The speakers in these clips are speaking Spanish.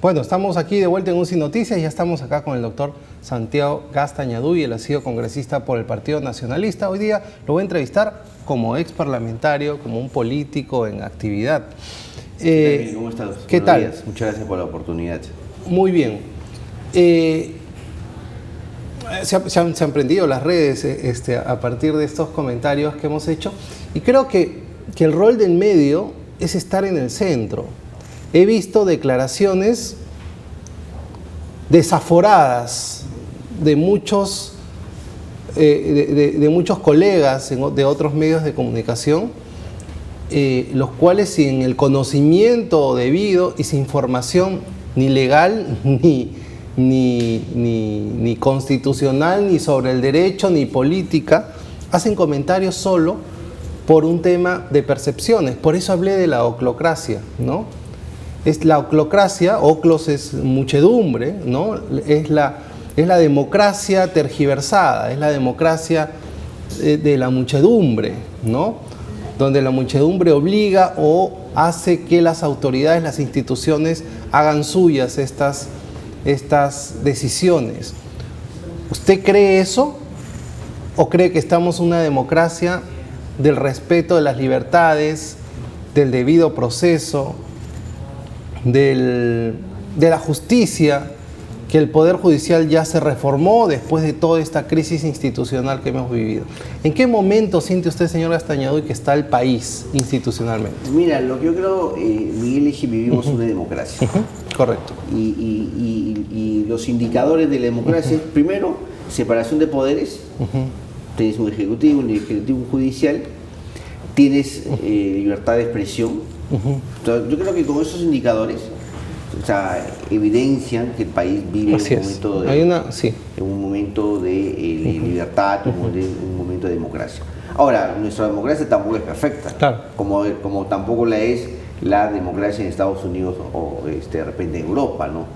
Bueno, estamos aquí de vuelta en UCI Noticias, ya estamos acá con el doctor Santiago Gastañaduy, él ha sido congresista por el Partido Nacionalista. Hoy día lo voy a entrevistar como ex parlamentario, como un político en actividad. ¿Cómo estás? ¿Qué tal? Días. Muchas gracias por la oportunidad. Muy bien. Se han prendido las redes a partir de estos comentarios que hemos hecho y creo que el rol del medio es estar en el centro. He visto declaraciones desaforadas de muchos colegas de otros medios de comunicación, los cuales sin el conocimiento debido y sin información ni legal ni constitucional, ni sobre el derecho, ni política, hacen comentarios solo por un tema de percepciones. Por eso hablé de la oclocracia, ¿no? Es la oclocracia, oclos es muchedumbre, ¿no? Es la democracia tergiversada, es la democracia de la muchedumbre, ¿no? Donde la muchedumbre obliga o hace que las autoridades, las instituciones hagan suyas estas decisiones. ¿Usted cree eso? ¿O cree que estamos en una democracia del respeto de las libertades, del debido proceso, de la justicia, que el Poder Judicial ya se reformó después de toda esta crisis institucional que hemos vivido? ¿En qué momento siente usted, señor Gastañaduy, que está el país institucionalmente? Mira, lo que yo creo, Miguel, es que vivimos una democracia. Correcto. Y los indicadores de la democracia es, primero, separación de poderes. Tienes un ejecutivo, un legislativo, un judicial. Tienes libertad de expresión. Entonces, yo creo que con esos indicadores, o sea, evidencian que el país vive en un momento de libertad, un momento de democracia. Ahora, nuestra democracia tampoco es perfecta, claro, como tampoco la es la democracia en Estados Unidos o de repente en Europa, ¿no?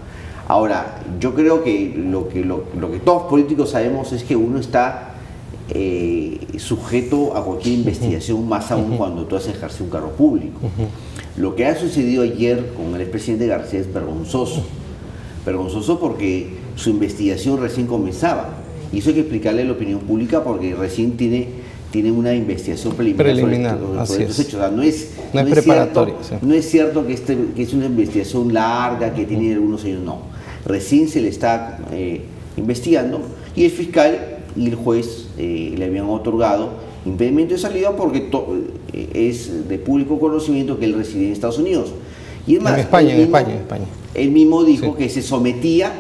Ahora, yo creo que lo que todos los políticos sabemos es que uno está sujeto a cualquier investigación, más aún cuando tú has ejercido un cargo público. Lo que ha sucedido ayer con el expresidente García es vergonzoso. Vergonzoso porque su investigación recién comenzaba. Y eso hay que explicarle a la opinión pública porque recién tiene una investigación preliminar sobre estos hechos. O sea, no es preparatoria. No es cierto que es una investigación larga, que tiene algunos años, no. Recién se le está investigando y el fiscal y el juez le habían otorgado impedimento de salida porque es de público conocimiento que él reside en Estados Unidos. Y es más, en España. Él mismo dijo que se sometía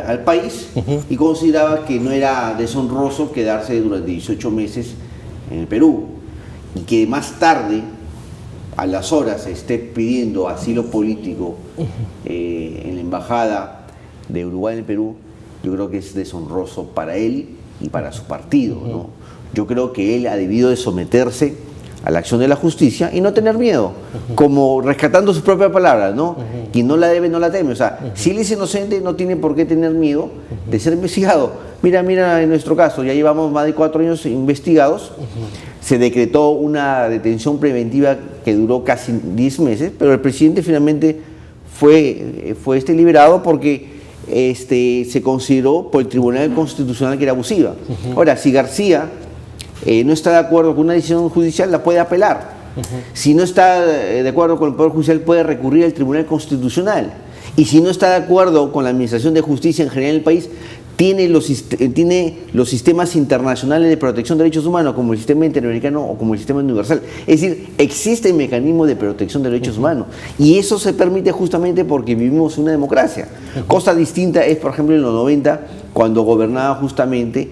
al país y consideraba que no era deshonroso quedarse durante 18 meses en el Perú y que más tarde, a las horas, esté pidiendo asilo político en la embajada de Uruguay en el Perú. Yo creo que es deshonroso para él y para su partido, ¿no? Yo creo que él ha debido de someterse a la acción de la justicia y no tener miedo, como rescatando sus propias palabras, ¿no? Quien no la debe, no la teme. O sea, si él es inocente, no tiene por qué tener miedo de ser investigado. Mira, en nuestro caso, ya llevamos más de 4 años investigados. Se decretó una detención preventiva que duró casi 10 meses, pero el presidente finalmente fue liberado porque se consideró por el Tribunal Constitucional que era abusiva. Ahora, si García no está de acuerdo con una decisión judicial, la puede apelar. Si no está de acuerdo con el Poder Judicial, puede recurrir al Tribunal Constitucional. Y si no está de acuerdo con la Administración de Justicia en general en el país, tiene los sistemas internacionales de protección de derechos humanos, como el sistema interamericano o como el sistema universal. Es decir, existen mecanismos de protección de derechos humanos. Y eso se permite justamente porque vivimos una democracia. Cosa distinta es, por ejemplo, en los 90, cuando gobernaba justamente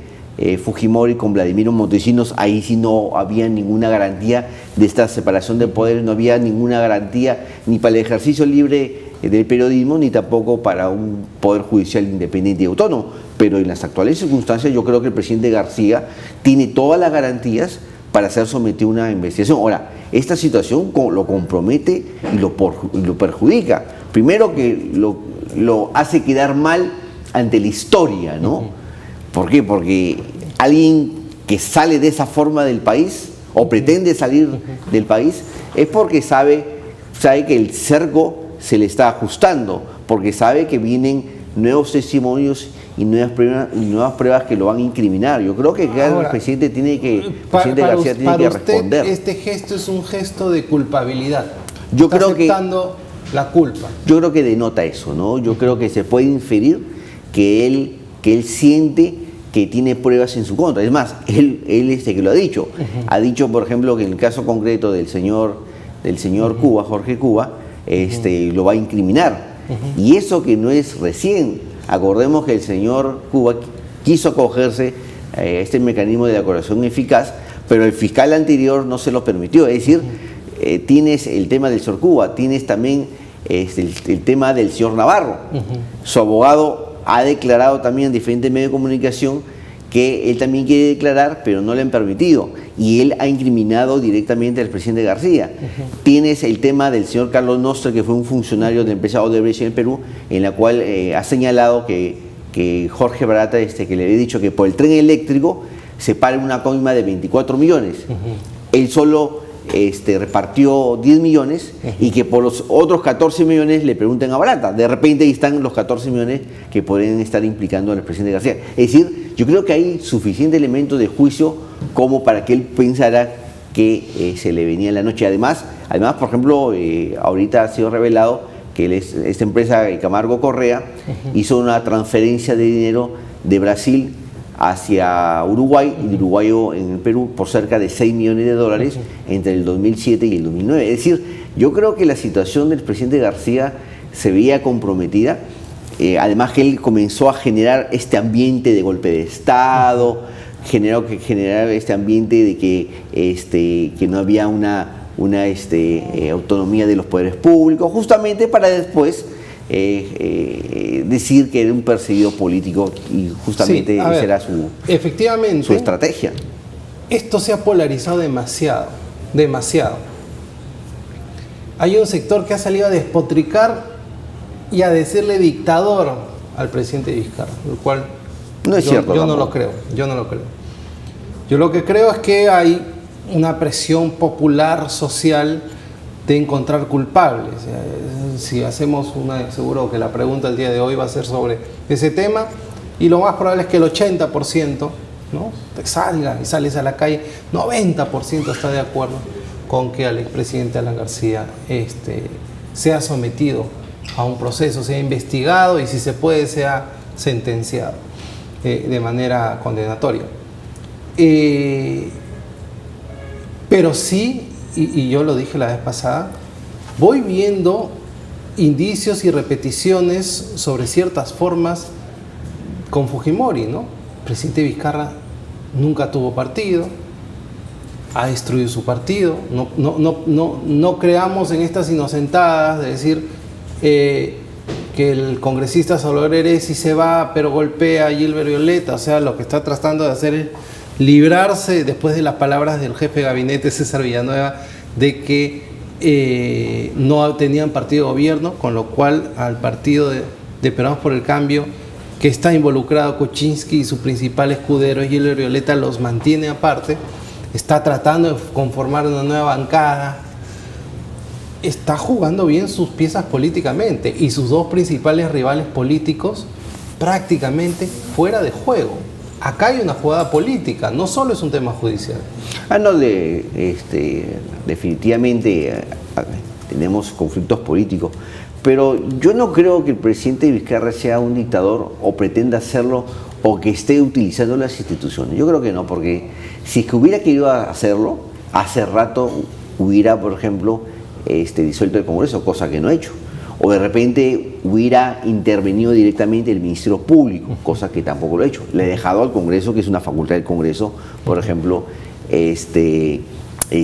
Fujimori con Vladimiro Montesinos. Ahí sí no había ninguna garantía de esta separación de poderes, no había ninguna garantía ni para el ejercicio libre del periodismo, ni tampoco para un poder judicial independiente y autónomo. Pero en las actuales circunstancias yo creo que el presidente García tiene todas las garantías para ser sometido a una investigación. Ahora, esta situación lo compromete y lo perjudica. Primero que lo hace quedar mal ante la historia, ¿no? ¿Por qué? Porque alguien que sale de esa forma del país o pretende salir del país es porque sabe que el cerco se le está ajustando, porque sabe que vienen nuevos testimonios y nuevas pruebas que lo van a incriminar. Yo creo que el presidente presidente García tiene que responder. Este gesto es un gesto de culpabilidad. Yo está creo aceptando la culpa. Yo creo que denota eso, ¿no? Yo creo que se puede inferir que él siente que tiene pruebas en su contra. Es más, él que lo ha dicho. Ha dicho, por ejemplo, que en el caso concreto del señor Cuba, Jorge Cuba, lo va a incriminar. Y eso que no es recién. Acordemos que el señor Cuba quiso acogerse a este mecanismo de la coerción eficaz, pero el fiscal anterior no se lo permitió. Es decir, tienes el tema del señor Cuba, tienes también el tema del señor Navarro. Su abogado ha declarado también en diferentes medios de comunicación que él también quiere declarar, pero no le han permitido. Y él ha incriminado directamente al presidente García. Tienes el tema del señor Carlos Nostra, que fue un funcionario de la empresa Odebrecht en el Perú, en la cual ha señalado que Jorge Barata, que le había dicho que por el tren eléctrico se paga una coima de 24 millones. Él solo repartió 10 millones y que por los otros 14 millones le pregunten a Barata. De repente ahí están los 14 millones que podrían estar implicando al presidente García. Es decir, yo creo que hay suficiente elemento de juicio como para que él pensara que se le venía la noche. Además, por ejemplo, ahorita ha sido revelado que esta empresa Camargo Correa hizo una transferencia de dinero de Brasil hacia Uruguay y de Uruguay en el Perú por cerca de 6 millones de dólares entre el 2007 y el 2009. Es decir, yo creo que la situación del presidente García se veía comprometida. Además que él comenzó a generar este ambiente de golpe de Estado, generar este ambiente de que no había una autonomía de los poderes públicos, justamente para después decir que era un perseguido político y justamente esa era su estrategia. Esto se ha polarizado demasiado. Hay un sector que ha salido a despotricar y a decirle dictador al presidente Vizcarra, lo cual no es cierto. Yo no lo creo. Yo lo que creo es que hay una presión popular, social, de encontrar culpables. Si hacemos seguro que la pregunta el día de hoy va a ser sobre ese tema, y lo más probable es que el 80%, ¿no?, salga y sales a la calle, 90% está de acuerdo con que al expresidente Alan García sea sometido a un proceso, sea investigado y, si se puede, sea sentenciado de manera condenatoria. Pero sí, y yo lo dije la vez pasada, voy viendo indicios y repeticiones sobre ciertas formas con Fujimori, ¿no? El presidente Vizcarra nunca tuvo partido, ha destruido su partido. No creamos en estas inocentadas de decir que el congresista Salvador Heresi se va pero golpea a Gilbert Violeta. O sea, lo que está tratando de hacer es librarse, después de las palabras del jefe de gabinete César Villanueva, de que no tenían partido de gobierno, con lo cual al partido de Peruanos por el Cambio, que está involucrado Kuczynski y su principal escudero Gilbert Violeta, los mantiene aparte. Está tratando de conformar una nueva bancada. Está jugando bien sus piezas políticamente y sus dos principales rivales políticos prácticamente fuera de juego. Acá hay una jugada política, no solo es un tema judicial. Definitivamente tenemos conflictos políticos, pero yo no creo que el presidente Vizcarra sea un dictador o pretenda hacerlo, o que esté utilizando las instituciones. Yo creo que no, porque si es que hubiera querido hacerlo, hace rato hubiera, por ejemplo, disuelto el Congreso, cosa que no ha hecho. O de repente hubiera intervenido directamente el Ministerio Público, cosa que tampoco lo ha hecho. Le ha dejado al Congreso, que es una facultad del Congreso, por ejemplo,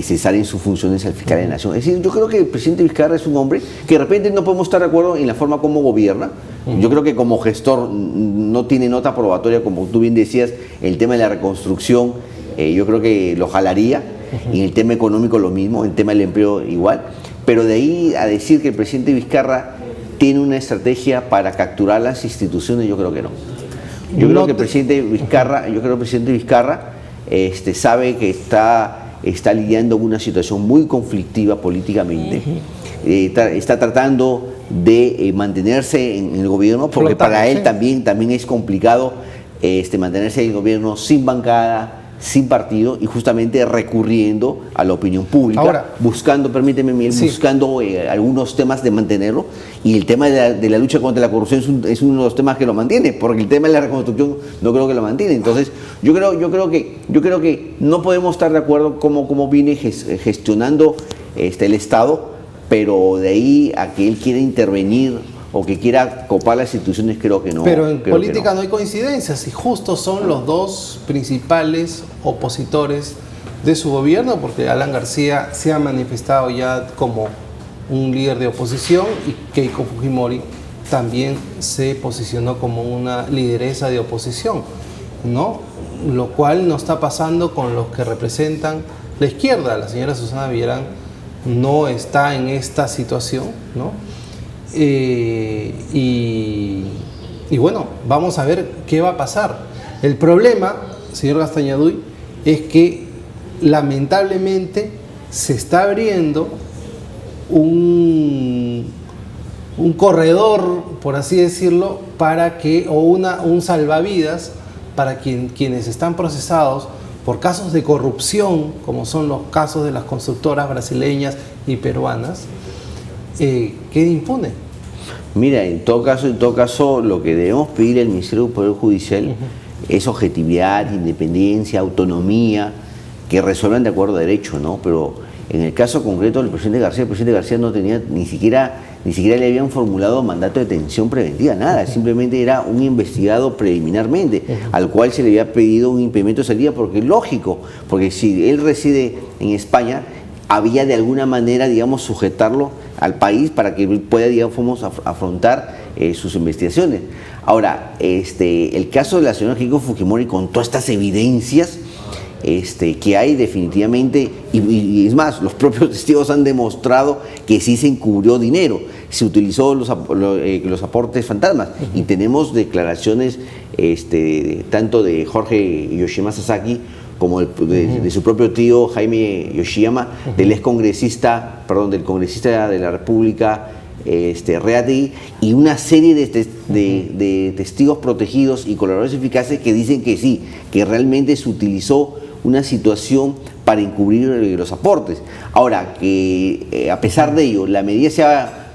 cesar en sus funciones al fiscal de la Nación. Es decir, yo creo que el presidente Vizcarra es un hombre que de repente no podemos estar de acuerdo en la forma como gobierna. Yo creo que como gestor no tiene nota probatoria, como tú bien decías, el tema de la reconstrucción, yo creo que lo jalaría, y en el tema económico lo mismo, en el tema del empleo igual. Pero de ahí a decir que el presidente Vizcarra tiene una estrategia para capturar las instituciones, yo creo que no. Yo creo que el presidente Vizcarra sabe que está lidiando con una situación muy conflictiva políticamente. Está tratando de mantenerse en el gobierno, porque Flotar, para él sí. también es complicado mantenerse en el gobierno sin bancada, sin partido y justamente recurriendo a la opinión pública, Ahora, buscando, permíteme, Miguel, sí. buscando algunos temas de mantenerlo, y el tema de la lucha contra la corrupción es uno de los temas que lo mantiene, porque el tema de la reconstrucción no creo que lo mantiene. Entonces, yo creo que no podemos estar de acuerdo cómo viene gestionando el Estado, pero de ahí a que él quiera intervenir o que quiera copar las instituciones, creo que no. Pero en creo que política no hay coincidencias y justo son los dos principales opositores de su gobierno, porque Alan García se ha manifestado ya como un líder de oposición y Keiko Fujimori también se posicionó como una lideresa de oposición, ¿no? Lo cual no está pasando con los que representan la izquierda. La señora Susana Villarán no está en esta situación, ¿no? Y bueno, vamos a ver qué va a pasar. El problema, señor Gastañaduy, es que lamentablemente se está abriendo un corredor, por así decirlo, para que, o un salvavidas para quienes están procesados por casos de corrupción, como son los casos de las constructoras brasileñas y peruanas, quede impune. Mira, en todo caso, lo que debemos pedir al Ministerio del Poder Judicial es objetividad, independencia, autonomía, que resuelvan de acuerdo a derecho, ¿no? Pero en el caso concreto del presidente García, el presidente García no tenía ni siquiera le habían formulado mandato de detención preventiva, nada, simplemente era un investigado preliminarmente, al cual se le había pedido un impedimento de salida, porque es lógico, porque si él reside en España, había de alguna manera, digamos, sujetarlo al país para que pueda, digamos, afrontar sus investigaciones. Ahora, el caso de la señora Keiko Fujimori, con todas estas evidencias que hay definitivamente, y es más, los propios testigos han demostrado que sí se encubrió dinero, se utilizó los aportes fantasmas, y tenemos declaraciones tanto de Jorge Yoshima Sasaki como de su propio tío Jaime Yoshiyama, del congresista de la República, Reategui, y una serie de testigos protegidos y colaboradores eficaces que dicen que sí, que realmente se utilizó una situación para encubrir los aportes. Ahora, que a pesar de ello, la medida sea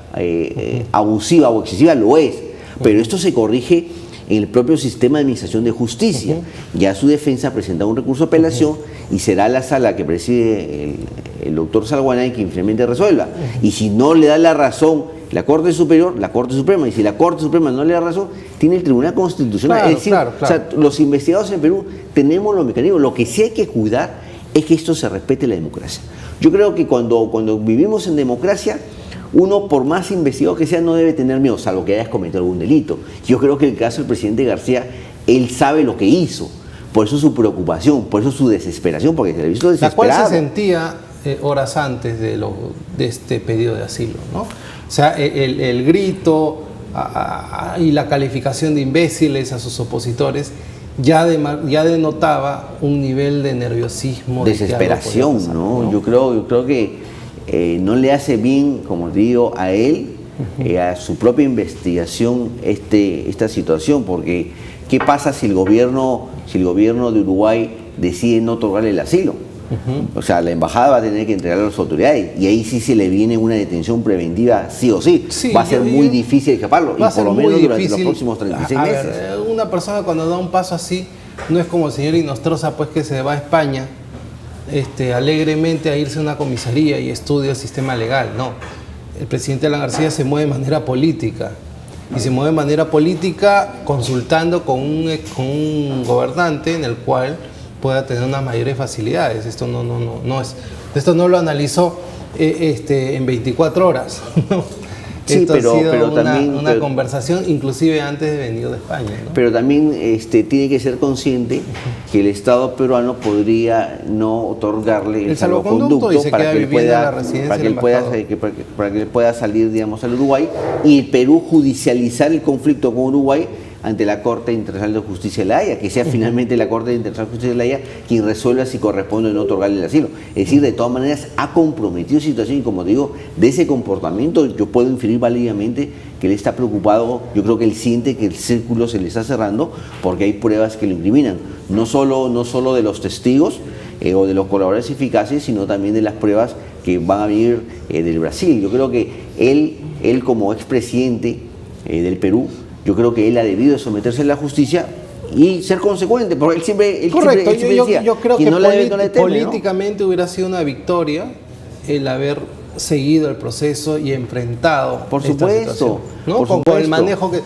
abusiva o excesiva, lo es, pero esto se corrige en el propio sistema de administración de justicia. Ya su defensa presenta un recurso de apelación y será la sala que preside el doctor Salguanay quien finalmente resuelva. Y si no le da la razón la Corte Superior, la Corte Suprema, y si la Corte Suprema no le da razón, tiene el Tribunal Constitucional. Claro, es decir, claro. O sea, los investigados en Perú tenemos los mecanismos. Lo que sí hay que cuidar es que esto se respete la democracia. Yo creo que cuando vivimos en democracia, uno, por más investigado que sea, no debe tener miedo, salvo que hayas cometido algún delito. Yo creo que en el caso del presidente García, él sabe lo que hizo. Por eso su preocupación, por eso su desesperación, porque se le ha visto desesperado. La cual se sentía horas antes de este pedido de asilo, ¿no? O sea, el grito y la calificación de imbéciles a sus opositores ya denotaba un nivel de nerviosismo. Desesperación, de ¿no? Yo creo que no le hace bien, como digo, a él, a su propia investigación esta situación, porque ¿qué pasa si el gobierno de Uruguay decide no otorgarle el asilo? O sea, la embajada va a tener que entregarlo a las autoridades y ahí sí se le viene una detención preventiva sí o sí. Va a ser muy difícil escaparlo, y por lo menos durante los próximos 36 meses. Ver, una persona cuando da un paso así no es como el señor Inostroza, pues, que se va a España alegremente a irse a una comisaría y estudia el sistema legal. No, el presidente Alan García se mueve de manera política, y se mueve de manera política consultando con un gobernante en el cual pueda tener unas mayores facilidades. Esto esto no lo analizó en 24 horas. Sí, esto pero ha sido también una conversación inclusive antes de venir de España, ¿no? Pero también tiene que ser consciente que el Estado peruano podría no otorgarle el salvoconducto para que él pueda salir, digamos, al Uruguay, y el Perú judicializar el conflicto con Uruguay ante la Corte Internacional de Justicia de la Haya, que sea finalmente la Corte Internacional de Justicia de la Haya quien resuelva si corresponde o no otorgarle el asilo. Es decir, de todas maneras ha comprometido situación y, como digo, de ese comportamiento yo puedo inferir válidamente que él está preocupado. Yo creo que él siente que el círculo se le está cerrando porque hay pruebas que lo incriminan, no solo de los testigos o de los colaboradores eficaces, sino también de las pruebas que van a venir del Brasil. Yo creo que él como expresidente del Perú, yo creo que él ha debido de someterse a la justicia y ser consecuente, porque él siempre decía, yo creo que no le teme, políticamente, ¿no?, hubiera sido una victoria el haber seguido el proceso y enfrentado por esta supuesto, situación, ¿no? por con supuesto. el manejo que...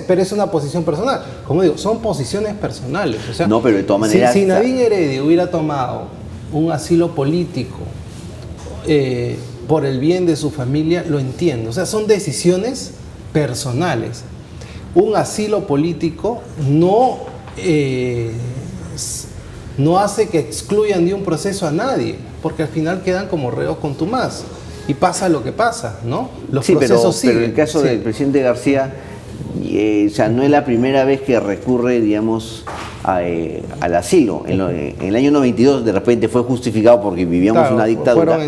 pero es una posición personal. Como digo, son posiciones personales. O sea, no, pero de todas maneras... Si Nadine Heredia hubiera tomado un asilo político por el bien de su familia, lo entiendo. O sea, son decisiones personales. Un asilo político no hace que excluyan de un proceso a nadie, porque al final quedan como reos contumaz y pasa lo que pasa, ¿no? Los procesos siguen. Pero en el caso del presidente García, o sea, no es la primera vez que recurre, digamos, al asilo. En el año 92 de repente fue justificado porque vivíamos una dictadura,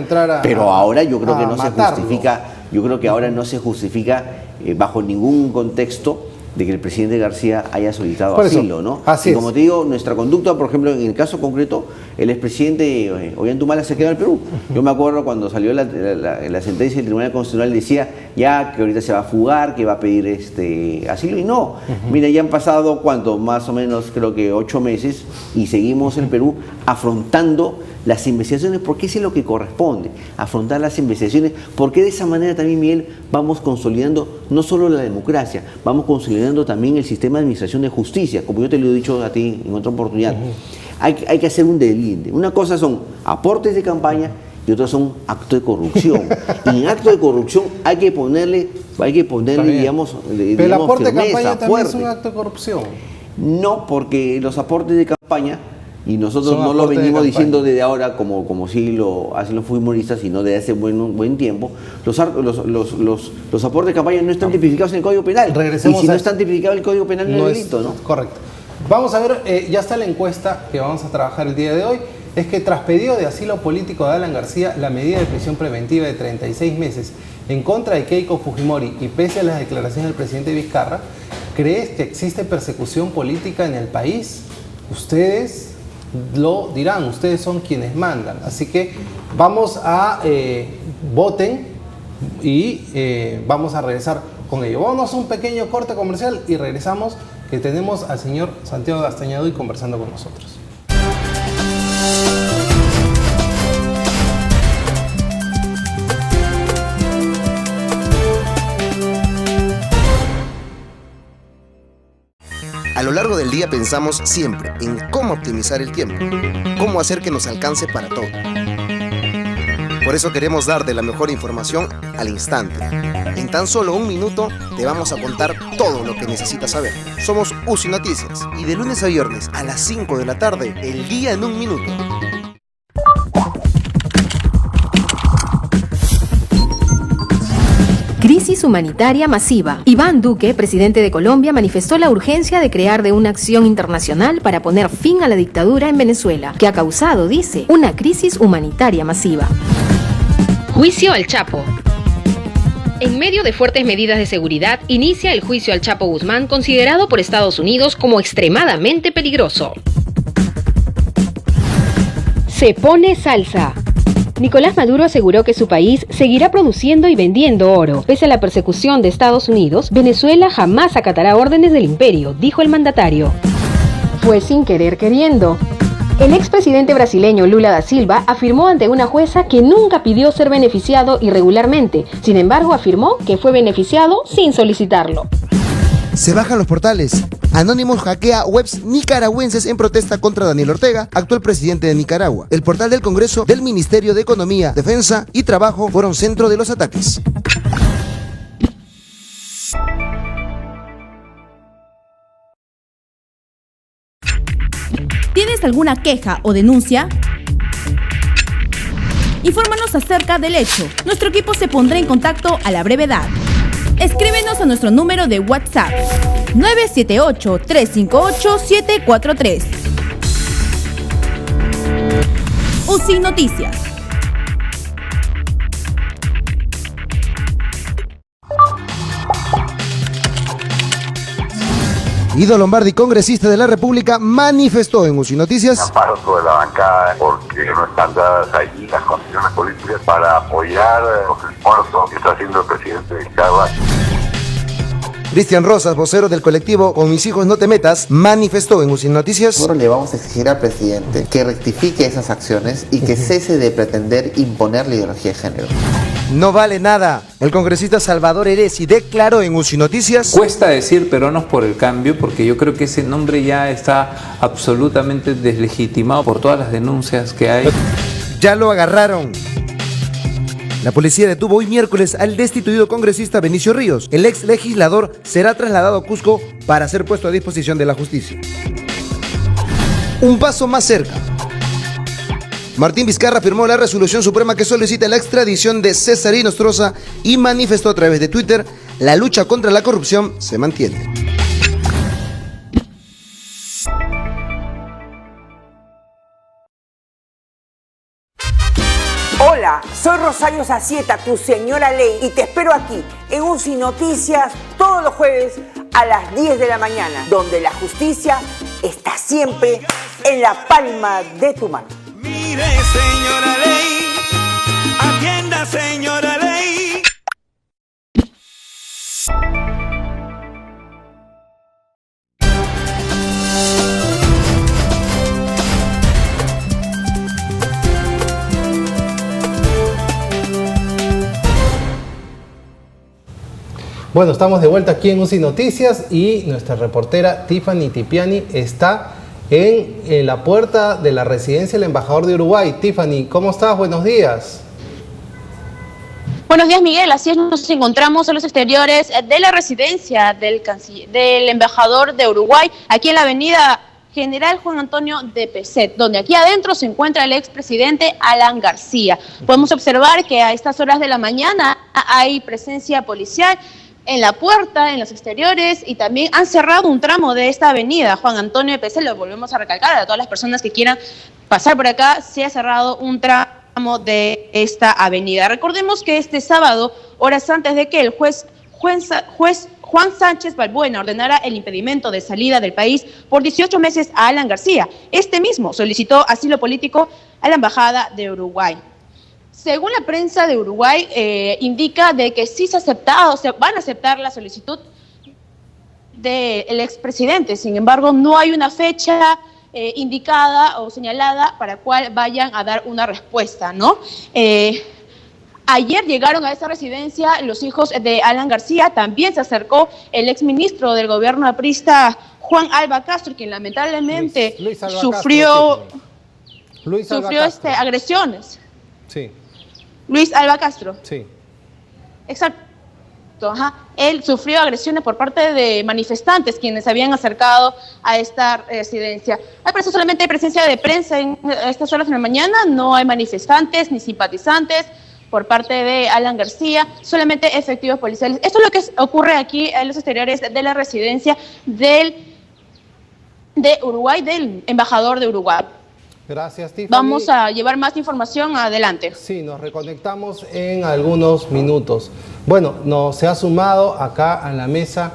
pero ahora yo creo que no se justifica. Yo creo que ahora no se justifica bajo ningún contexto de que el presidente García haya solicitado asilo, ¿no? Así y como te digo, nuestra conducta, por ejemplo, en el caso concreto, el expresidente Ollanta se quedó en el Perú. Yo me acuerdo cuando salió la sentencia del Tribunal Constitucional, decía ya que ahorita se va a fugar, que va a pedir asilo, y no. Mira, ya han pasado, ¿cuánto? Más o menos, creo que 8 meses, y seguimos en el Perú afrontando las investigaciones, porque eso es lo que corresponde, afrontar las investigaciones, porque de esa manera también, Miguel, vamos consolidando no solo la democracia, vamos consolidando también el sistema de administración de justicia, como yo te lo he dicho a ti en otra oportunidad. Hay que hacer un delinde. Una cosa son aportes de campaña y otra son actos de corrupción. Y en actos de corrupción hay que ponerle digamos, pero el aporte firmeza, de campaña también fuerte. es un acto de corrupción. No, porque los aportes de campaña, y nosotros Son no lo aportes de venimos diciendo campaña desde ahora como si lo hacen los futbolistas, sino desde hace buen tiempo, los aportes de campaña no están tipificados en el Código Penal. Regresemos y si no están tipificados en el Código Penal no es delito, ¿no? Correcto. Vamos a ver, ya está la encuesta que vamos a trabajar el día de hoy. Es que tras pedido de asilo político de Alan García, la medida de prisión preventiva de 36 meses en contra de Keiko Fujimori y pese a las declaraciones del presidente Vizcarra, ¿crees que existe persecución política en el país? Ustedes lo dirán, ustedes son quienes mandan. Así que vamos a voten y vamos a regresar con ello. Vámonos a un pequeño corte comercial y regresamos, que tenemos al señor Santiago Gastañaduy conversando con nosotros. A lo largo del día pensamos siempre en cómo optimizar el tiempo, cómo hacer que nos alcance para todo. Por eso queremos darte la mejor información al instante. En tan solo un minuto te vamos a contar todo lo que necesitas saber. Somos UCI Noticias y de lunes a viernes a las 5 de la tarde, el día en un minuto. Crisis humanitaria masiva. Iván Duque, presidente de Colombia, manifestó la urgencia de crear de una acción internacional para poner fin a la dictadura en Venezuela, que ha causado, dice, una crisis humanitaria masiva. Juicio al Chapo. En medio de fuertes medidas de seguridad, inicia el juicio al Chapo Guzmán, considerado por Estados Unidos como extremadamente peligroso. Se pone salsa. Nicolás Maduro aseguró que su país seguirá produciendo y vendiendo oro. Pese a la persecución de Estados Unidos, Venezuela jamás acatará órdenes del imperio, dijo el mandatario. Fue sin querer queriendo. El expresidente brasileño Lula da Silva afirmó ante una jueza que nunca pidió ser beneficiado irregularmente. Sin embargo, afirmó que fue beneficiado sin solicitarlo. Se bajan los portales. Anonymous hackea webs nicaragüenses en protesta contra Daniel Ortega, actual presidente de Nicaragua. El portal del Congreso del Ministerio de Economía, Defensa y Trabajo fueron centro de los ataques. ¿Tienes alguna queja o denuncia? Infórmanos acerca del hecho. Nuestro equipo se pondrá en contacto a la brevedad. Escríbenos a nuestro número de WhatsApp 978-358-743. UCI Noticias. Guido Lombardi, congresista de la República, manifestó en UCI Noticias: amparo sobre la bancada porque no están dadas allí las condiciones políticas para apoyar los esfuerzos que está haciendo el presidente Vizcarra. Cristian Rosas, vocero del colectivo Con Mis Hijos No Te Metas, manifestó en UCI Noticias: nosotros le vamos a exigir al presidente que rectifique esas acciones y que cese de pretender imponer la ideología de género. No vale nada. El congresista Salvador Heresi declaró en UCI Noticias: cuesta decir peruanos por el cambio porque yo creo que ese nombre ya está absolutamente deslegitimado por todas las denuncias que hay. Ya lo agarraron. La policía detuvo hoy miércoles al destituido congresista Benicio Ríos. El ex legislador será trasladado a Cusco para ser puesto a disposición de la justicia. Un paso más cerca. Martín Vizcarra firmó la resolución suprema que solicita la extradición de Cesarino Nostroza y manifestó a través de Twitter: la lucha contra la corrupción se mantiene. Hola, soy Rosario Sacieta, tu señora ley, y te espero aquí en UCI Noticias todos los jueves a las 10 de la mañana, donde la justicia está siempre en la palma de tu mano. Mire, señora ley, atienda, señora ley. Bueno, estamos de vuelta aquí en UCI Noticias y nuestra reportera Tiffany Tipiani está en la puerta de la residencia del embajador de Uruguay. Tiffany, ¿cómo estás? Buenos días. Buenos días, Miguel. Así es, nos encontramos en los exteriores de la residencia del embajador de Uruguay, aquí en la avenida General Juan Antonio de Pezet, donde aquí adentro se encuentra el expresidente Alan García. Podemos observar que a estas horas de la mañana hay presencia policial en la puerta, en los exteriores, y también han cerrado un tramo de esta avenida Juan Antonio de Pezet. Lo volvemos a recalcar a todas las personas que quieran pasar por acá. Se ha cerrado un tramo de esta avenida. Recordemos que este sábado, horas antes de que el juez Juan Sánchez Balbuena ordenara el impedimento de salida del país por 18 meses a Alan García, este mismo solicitó asilo político a la embajada de Uruguay. Según la prensa de Uruguay, indica de que sí se ha aceptado, se van a aceptar la solicitud del expresidente. Sin embargo, no hay una fecha indicada o señalada para cual vayan a dar una respuesta, ¿no? Ayer llegaron a esa residencia los hijos de Alan García. También se acercó el exministro del gobierno aprista, Juan Alba Castro, quien lamentablemente sufrió agresiones. Sí. Luis Alba Castro. Sí. Exacto. Ajá. Él sufrió agresiones por parte de manifestantes quienes se habían acercado a esta residencia. Solamente hay presencia de prensa en estas horas de la mañana, no hay manifestantes ni simpatizantes por parte de Alan García, solamente efectivos policiales. Esto es lo que ocurre aquí en los exteriores de la residencia de Uruguay, del embajador de Uruguay. Gracias, Tiffany. Vamos a llevar más información adelante. Sí, nos reconectamos en algunos minutos. Bueno, se ha sumado acá a la mesa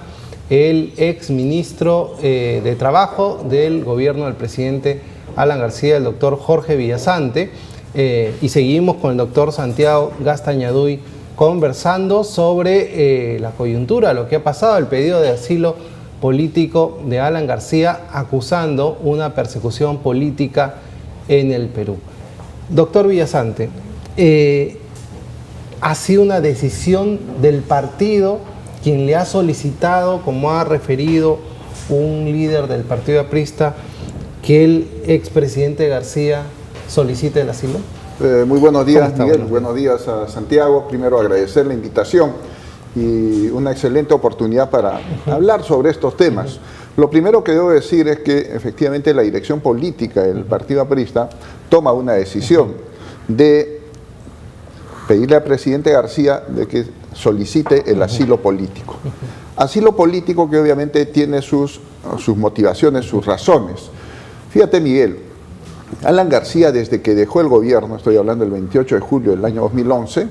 el ex ministro de Trabajo del gobierno del presidente Alan García, el doctor Jorge Villasante, y seguimos con el doctor Santiago Gastañaduy conversando sobre la coyuntura, lo que ha pasado, el pedido de asilo político de Alan García, acusando una persecución política en el Perú. Doctor Villasante, ha sido una decisión del partido quien le ha solicitado, como ha referido un líder del partido aprista, que el expresidente García solicite el asilo. Muy buenos días, Miguel. Buenos días a Santiago. Primero agradecer la invitación y una excelente oportunidad para hablar sobre estos temas. Lo primero que debo decir es que efectivamente la dirección política del partido aprista toma una decisión de pedirle al presidente García de que solicite el asilo político. Asilo político que obviamente tiene sus motivaciones, sus razones. Fíjate, Miguel, Alan García, desde que dejó el gobierno, estoy hablando del 28 de julio del año 2011,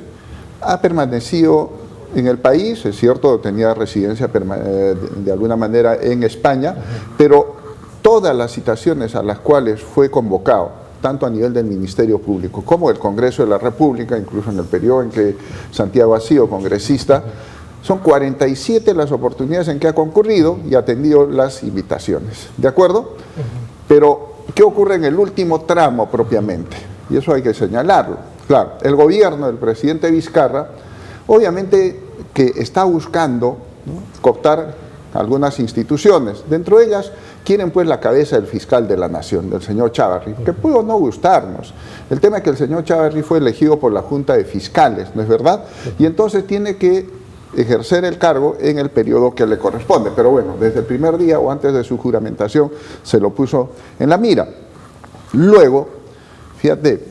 ha permanecido en el país, es cierto, tenía residencia de alguna manera en España, pero todas las citaciones a las cuales fue convocado, tanto a nivel del Ministerio Público como del Congreso de la República, incluso en el periodo en que Santiago ha sido congresista, son 47 las oportunidades en que ha concurrido y atendido las invitaciones, ¿de acuerdo? Pero, ¿qué ocurre en el último tramo propiamente? Y eso hay que señalarlo. Claro, el gobierno del presidente Vizcarra, obviamente que está buscando, ¿no?, cooptar algunas instituciones. Dentro de ellas, quieren pues la cabeza del fiscal de la nación, del señor Chávarri, que pudo no gustarnos. El tema es que el señor Chávarri fue elegido por la Junta de Fiscales, ¿no es verdad? Y entonces tiene que ejercer el cargo en el periodo que le corresponde. Pero bueno, desde el primer día o antes de su juramentación se lo puso en la mira. Luego, fíjate,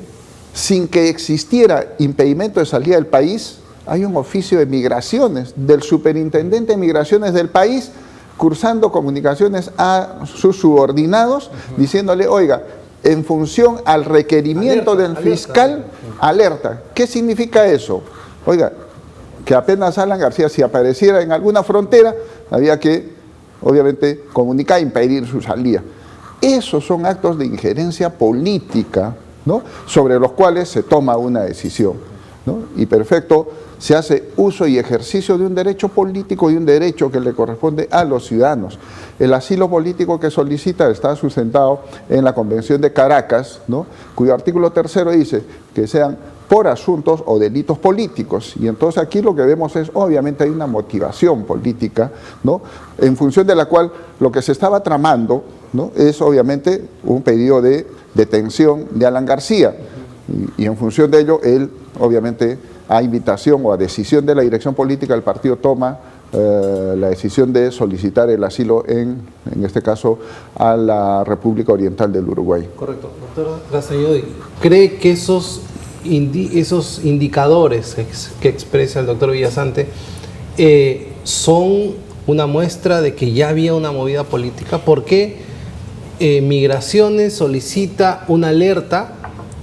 sin que existiera impedimento de salida del país, hay un oficio de migraciones del superintendente de migraciones del país cursando comunicaciones a sus subordinados, diciéndole, oiga, en función al requerimiento del fiscal, alerta. ¿Qué significa eso? Oiga, que apenas Alan García, si apareciera en alguna frontera, había que, obviamente, comunicar e impedir su salida. Esos son actos de injerencia política, ¿no?, sobre los cuales se toma una decisión, ¿no? Y perfecto, se hace uso y ejercicio de un derecho político y un derecho que le corresponde a los ciudadanos. El asilo político que solicita está sustentado en la Convención de Caracas, ¿no?, cuyo artículo 3 dice que sean por asuntos o delitos políticos. Y entonces aquí lo que vemos es, obviamente hay una motivación política, ¿no?, en función de la cual lo que se estaba tramando, ¿no?, es obviamente un pedido de detención de Alan García. Y en función de ello, él obviamente a invitación o a decisión de la dirección política del partido toma la decisión de solicitar el asilo en este caso, a la República Oriental del Uruguay. Correcto. Doctor Castañón, ¿cree que esos indicadores que expresa el doctor Villasante son una muestra de que ya había una movida política? ¿Por qué Migraciones solicita una alerta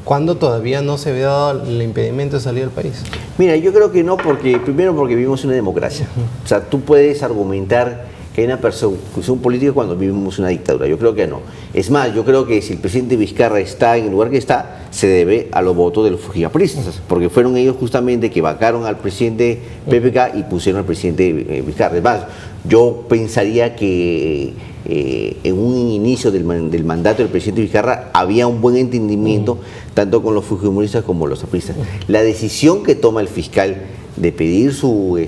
cuando todavía no se había dado el impedimento de salir del país? Mira, yo creo que no, primero porque vivimos en una democracia. O sea, tú puedes argumentar que hay una persecución política cuando vivimos una dictadura. Yo creo que no. Es más, yo creo que si el presidente Vizcarra está en el lugar que está, se debe a los votos de los fujimoristas, porque fueron ellos justamente que vacaron al presidente PPK y pusieron al presidente Vizcarra. Es más, yo pensaría que en un inicio del mandato del presidente Vizcarra había un buen entendimiento tanto con los fujimoristas como los apristas. La decisión que toma el fiscal de pedir su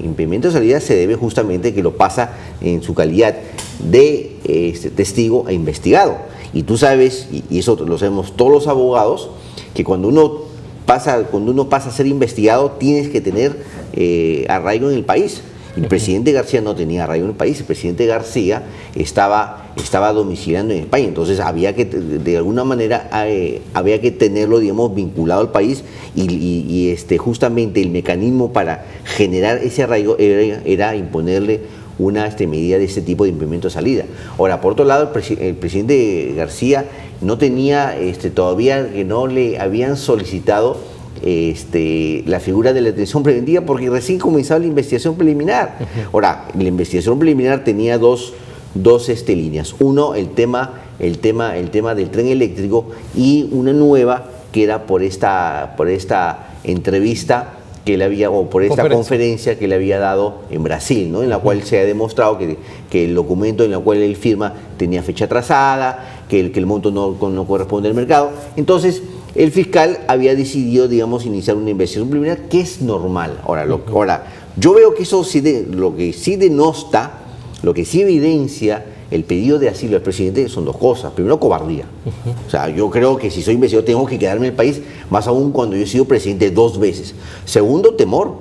impedimento de salida se debe justamente que lo pasa en su calidad de testigo e investigado. Y tú sabes, y eso lo sabemos todos los abogados, que cuando uno pasa a ser investigado tienes que tener arraigo en el país. El presidente García no tenía arraigo en el país, el presidente García estaba domiciliando en España, entonces había que, de alguna manera, había que tenerlo, digamos, vinculado al país y justamente el mecanismo para generar ese arraigo era imponerle una medida de este tipo de impedimento de salida. Ahora, por otro lado, el presidente García no tenía, todavía que no le habían solicitado la figura de la detención preventiva porque recién comenzaba la investigación preliminar. Ahora, la investigación preliminar tenía dos líneas. Uno, el tema del tren eléctrico, y una nueva que era por esta entrevista que le había, o por esta conferencia que le había dado en Brasil, ¿no? En la cual se ha demostrado que el documento en el cual él firma tenía fecha atrasada, que el monto no corresponde al mercado. Entonces, el fiscal había decidido, digamos, iniciar una investigación preliminar, que es normal. Ahora, yo veo que eso lo que sí denosta, lo que sí evidencia el pedido de asilo del presidente son dos cosas. Primero, cobardía. O sea, yo creo que si soy investigador tengo que quedarme en el país, más aún cuando yo he sido presidente 2 veces. Segundo, temor.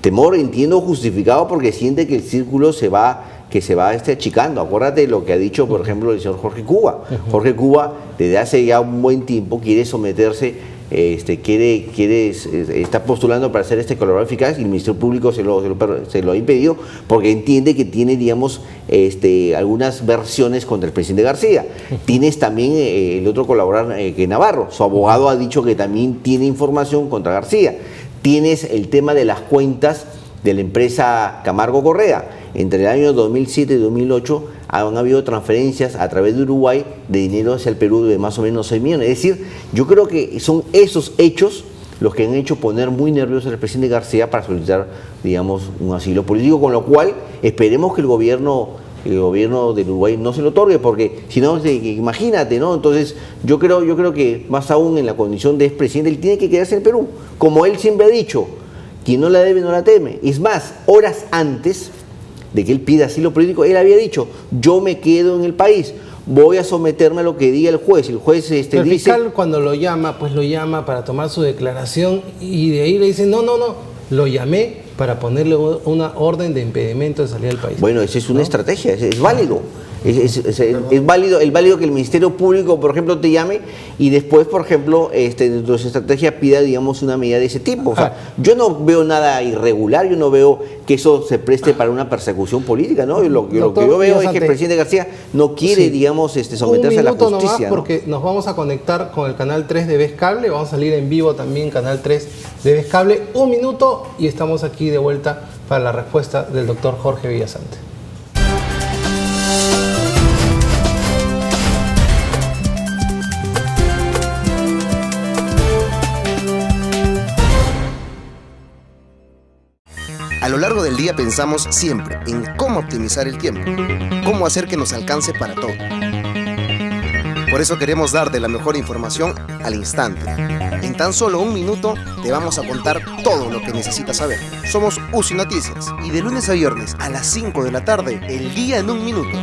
Temor, entiendo, justificado porque siente que el círculo se va achicando. Acuérdate de lo que ha dicho, por ejemplo, el señor Jorge Cuba. Jorge Cuba, desde hace ya un buen tiempo, quiere someterse está postulando para ser colaborador eficaz y el Ministerio Público se lo ha impedido porque entiende que tiene, digamos, algunas versiones contra el presidente García. Tienes también el otro colaborador, que Navarro, su abogado ha dicho que también tiene información contra García. Tienes el tema de las cuentas de la empresa Camargo Correa. Entre el año 2007 y 2008 han habido transferencias a través de Uruguay de dinero hacia el Perú de más o menos 6 millones. Es decir, yo creo que son esos hechos los que han hecho poner muy nervioso al presidente García para solicitar, digamos, un asilo político, con lo cual esperemos que el gobierno del Uruguay no se lo otorgue, porque si no, imagínate, ¿no? Entonces, yo creo que más aún en la condición de expresidente, él tiene que quedarse en el Perú, como él siempre ha dicho, quien no la debe no la teme. Es más, horas antes de que él pida asilo político, él había dicho, yo me quedo en el país, voy a someterme a lo que diga el juez. El juez el fiscal cuando lo llama, pues lo llama para tomar su declaración y de ahí le dice, no, lo llamé para ponerle una orden de impedimento de salir del país. Bueno, esa es una estrategia, es válido. Es válido que el Ministerio Público, por ejemplo, te llame y después, por ejemplo, dentro de su estrategia pida, digamos, una medida de ese tipo. O sea, yo no veo nada irregular, yo no veo que eso se preste para una persecución política, ¿no? Lo que yo veo es que el presidente García no quiere, digamos, someterse a la justicia. Nomás, porque nos vamos a conectar con el canal 3 de Vez Cable, vamos a salir en vivo también, canal 3 de Vez Cable. 1 minuto y estamos aquí de vuelta para la respuesta del doctor Jorge Villasante. A lo largo del día pensamos siempre en cómo optimizar el tiempo, cómo hacer que nos alcance para todo. Por eso queremos darte la mejor información al instante. En tan solo 1 minuto te vamos a contar todo lo que necesitas saber. Somos UCI Noticias y de lunes a viernes a las 5 de la tarde, el día en 1 minuto.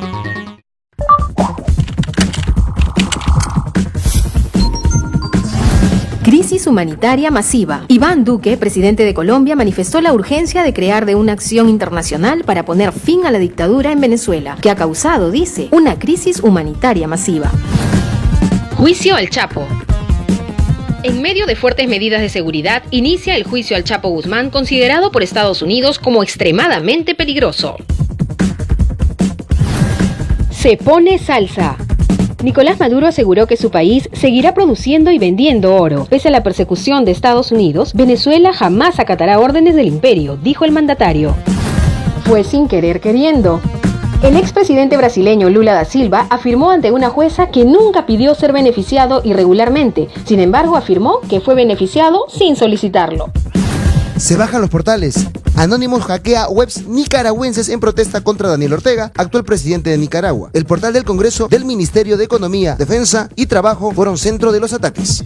Crisis humanitaria masiva. Iván Duque, presidente de Colombia, manifestó la urgencia de crear de una acción internacional para poner fin a la dictadura en Venezuela, que ha causado, dice, una crisis humanitaria masiva. Juicio al Chapo. En medio de fuertes medidas de seguridad, inicia el juicio al Chapo Guzmán, considerado por Estados Unidos como extremadamente peligroso. Se pone salsa. Nicolás Maduro aseguró que su país seguirá produciendo y vendiendo oro. Pese a la persecución de Estados Unidos, Venezuela jamás acatará órdenes del imperio, dijo el mandatario. Fue sin querer queriendo. El expresidente brasileño Lula da Silva afirmó ante una jueza que nunca pidió ser beneficiado irregularmente. Sin embargo, afirmó que fue beneficiado sin solicitarlo. Se bajan los portales. Anonymous hackea webs nicaragüenses en protesta contra Daniel Ortega, actual presidente de Nicaragua. El portal del Congreso, del Ministerio de Economía, Defensa y Trabajo fueron centro de los ataques.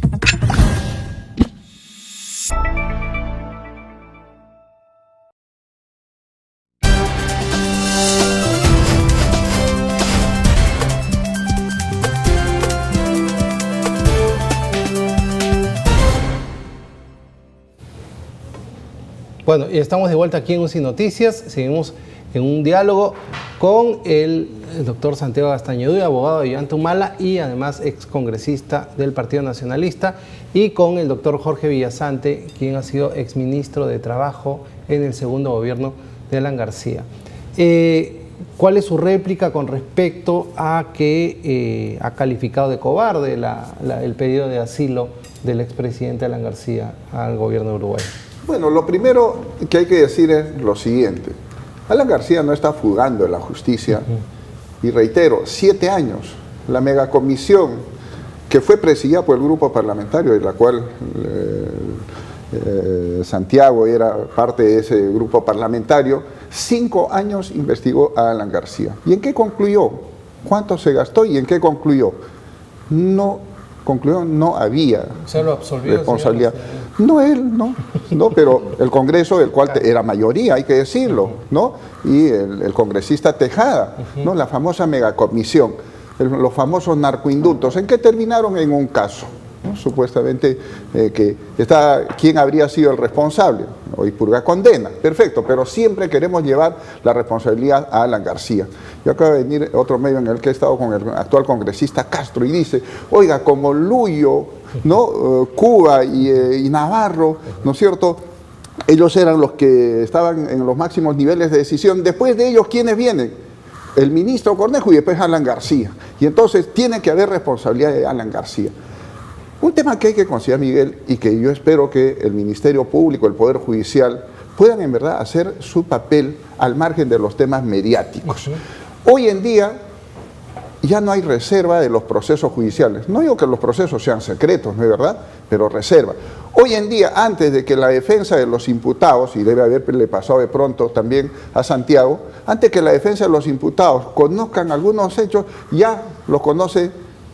Bueno, y estamos de vuelta aquí en UCI Noticias. Seguimos en un diálogo con el doctor Santiago Gastañeduy, abogado de Ollanta Humala y además excongresista del Partido Nacionalista, y con el doctor Jorge Villasante, quien ha sido exministro de Trabajo en el segundo gobierno de Alan García. ¿Cuál es su réplica con respecto a que ha calificado de cobarde el pedido de asilo del expresidente Alan García al gobierno de Uruguay? Bueno, lo primero que hay que decir es lo siguiente. Alan García no está fugando de la justicia. Y reitero, 7 años. La megacomisión que fue presidida por el grupo parlamentario, de la cual Santiago era parte de ese grupo parlamentario, 5 años investigó a Alan García. ¿Y en qué concluyó? ¿Cuánto se gastó y en qué concluyó? No concluyó, no había responsabilidad. No él, no, pero el Congreso, del cual era mayoría, hay que decirlo, ¿no? Y el congresista Tejada, ¿no? La famosa megacomisión, los famosos narcoindultos. ¿En qué terminaron? En un caso, ¿no? Supuestamente que está quién habría sido el responsable. Hoy purga condena, perfecto, pero siempre queremos llevar la responsabilidad a Alan García. Yo acabo de venir otro medio en el que he estado con el actual congresista Castro y dice, oiga, como Luyo, ¿no? Cuba y Navarro, ¿no es cierto?, ellos eran los que estaban en los máximos niveles de decisión. Después de ellos, ¿quiénes vienen? El ministro Cornejo y después Alan García. Y entonces tiene que haber responsabilidad de Alan García. Un tema que hay que considerar, Miguel, y que yo espero que el Ministerio Público, el Poder Judicial, puedan en verdad hacer su papel al margen de los temas mediáticos. Hoy en día ya no hay reserva de los procesos judiciales. No digo que los procesos sean secretos, ¿no es verdad? Pero reserva. Hoy en día, antes de que la defensa de los imputados, y debe haberle pasado de pronto también a Santiago, antes que la defensa de los imputados conozcan algunos hechos, ya los conocen,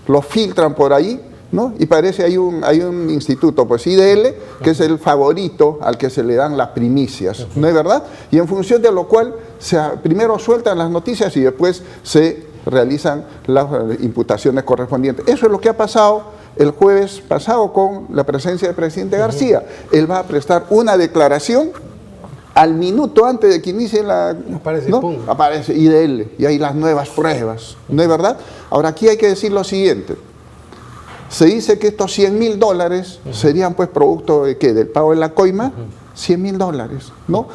los filtran por ahí, ¿no? Y parece hay un instituto, pues IDL, que es el favorito al que se le dan las primicias, ¿no es verdad? Y en función de lo cual primero sueltan las noticias y después se realizan las imputaciones correspondientes. Eso es lo que ha pasado el jueves pasado con la presencia del presidente García. Él va a prestar una declaración al minuto antes de que inicie la... Aparece, ¿no? pum. Aparece IDL y hay las nuevas pruebas, ¿no es verdad? Ahora aquí hay que decir lo siguiente. Se dice que estos $100.000 serían pues producto de ¿qué? Del pago de la coima, $100.000, ¿no?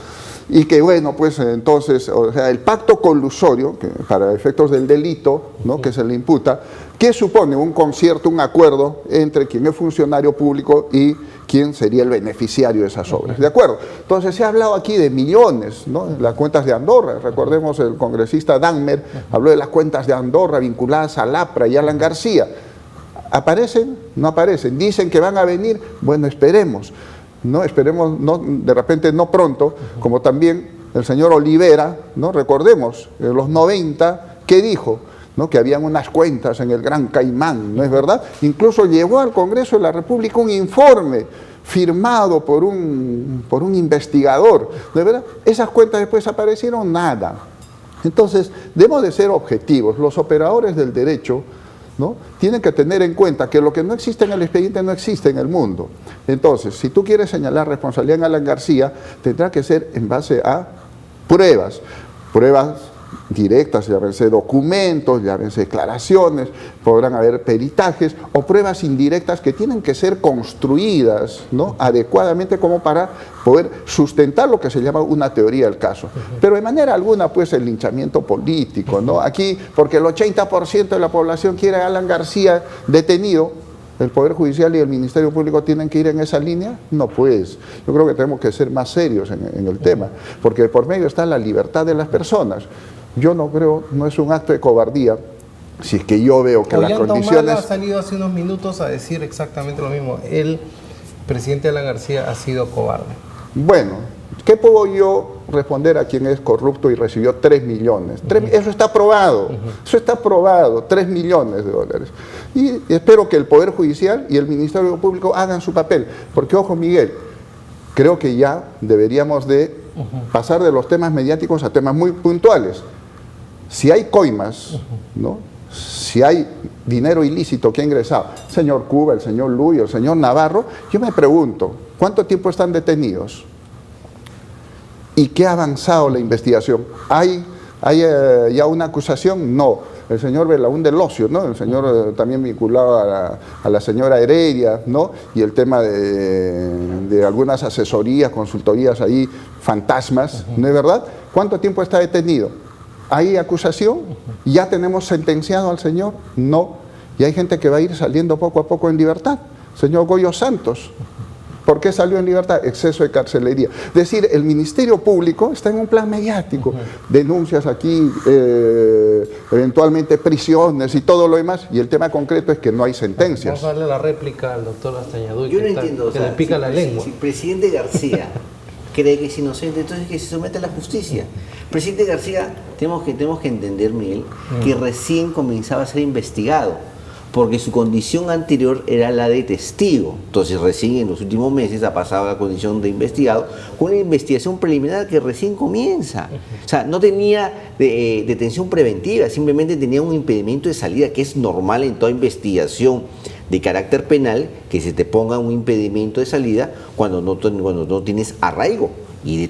Y que bueno, pues entonces, o sea, el pacto colusorio, que para efectos del delito, ¿no? Que se le imputa, que supone un concierto, un acuerdo entre quien es funcionario público y quien sería el beneficiario de esas obras, ¿de acuerdo? Entonces se ha hablado aquí de millones, ¿no? Las cuentas de Andorra, recordemos el congresista Danmer habló de las cuentas de Andorra vinculadas a Lapra y Alan García. ¿Aparecen? No aparecen. Dicen que van a venir, bueno, esperemos. No, esperemos, no, de repente no pronto, como también el señor Olivera, ¿no? Recordemos, en los 90, ¿qué dijo? ¿No? Que habían unas cuentas en el Gran Caimán, ¿no es verdad? Incluso llevó al Congreso de la República un informe firmado por un investigador, ¿no es verdad? Esas cuentas después aparecieron nada. Entonces, debemos de ser objetivos. Los operadores del derecho, ¿no? Tienen que tener en cuenta que lo que no existe en el expediente no existe en el mundo. Entonces, si tú quieres señalar responsabilidad en Alan García, tendrá que ser en base a pruebas directas, llámense documentos, llámense declaraciones, podrán haber peritajes o pruebas indirectas que tienen que ser construidas, ¿no? Adecuadamente como para poder sustentar lo que se llama una teoría del caso. Pero de manera alguna, pues, el linchamiento político, ¿no? Aquí, porque el 80% de la población quiere a Alan García detenido, ¿el Poder Judicial y el Ministerio Público tienen que ir en esa línea? No, pues. Yo creo que tenemos que ser más serios en el tema, porque por medio está la libertad de las personas. Yo no creo, no es un acto de cobardía, si es que yo veo que las condiciones... ha salido hace unos minutos a decir exactamente lo mismo. El presidente Alan García ha sido cobarde. Bueno, ¿qué puedo yo responder a quien es corrupto y recibió 3 millones? Eso está probado, eso está probado, $3 millones. Y espero que el Poder Judicial y el Ministerio Público hagan su papel, porque ojo, Miguel, creo que ya deberíamos de pasar de los temas mediáticos a temas muy puntuales. Si hay coimas, ¿no? Si hay dinero ilícito que ha ingresado, el señor Cuba, el señor Luyo, el señor Navarro, yo me pregunto, ¿cuánto tiempo están detenidos? ¿Y qué ha avanzado la investigación? ¿Hay ya una acusación? No. El señor Belaúnde Locio, ¿no? El señor también vinculado a la señora Heredia, ¿no? Y el tema de algunas asesorías, consultorías ahí, fantasmas, ¿no es verdad? ¿Cuánto tiempo está detenido? ¿Hay acusación? ¿Ya tenemos sentenciado al señor? No. Y hay gente que va a ir saliendo poco a poco en libertad. Señor Goyo Santos, ¿por qué salió en libertad? Exceso de carcelería. Es decir, el Ministerio Público está en un plan mediático. Denuncias aquí, eventualmente prisiones y todo lo demás. Y el tema concreto es que no hay sentencias. Vamos a darle la réplica al doctor Astañaduy. Yo no entiendo. Que le pica la lengua. Si el presidente García cree que es inocente, entonces que se somete a la justicia. Presidente García, tenemos que entender, Miguel, que recién comenzaba a ser investigado. porque su condición anterior era la de testigo. Entonces recién en los últimos meses ha pasado a la condición de investigado con una investigación preliminar que recién comienza. O sea, no tenía detención preventiva, simplemente tenía un impedimento de salida, que es normal en toda investigación de carácter penal, que se te ponga un impedimento de salida cuando no tienes arraigo. Y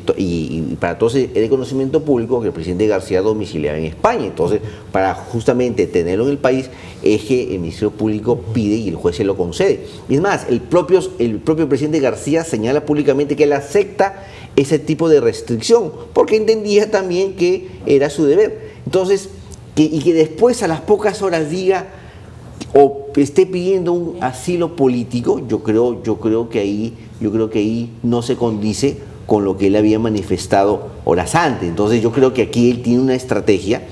para todos es de conocimiento público que el presidente García domiciliaba en España. Entonces, para justamente tenerlo en el país, es que el Ministerio Público pide y el juez se lo concede. Y es más, el propio presidente García señala públicamente que él acepta ese tipo de restricción, porque entendía también que era su deber. Entonces, que después a las pocas horas diga o esté pidiendo un asilo político, yo creo que ahí no se condice con lo que él había manifestado horas antes. Entonces yo creo que aquí él tiene una estrategia,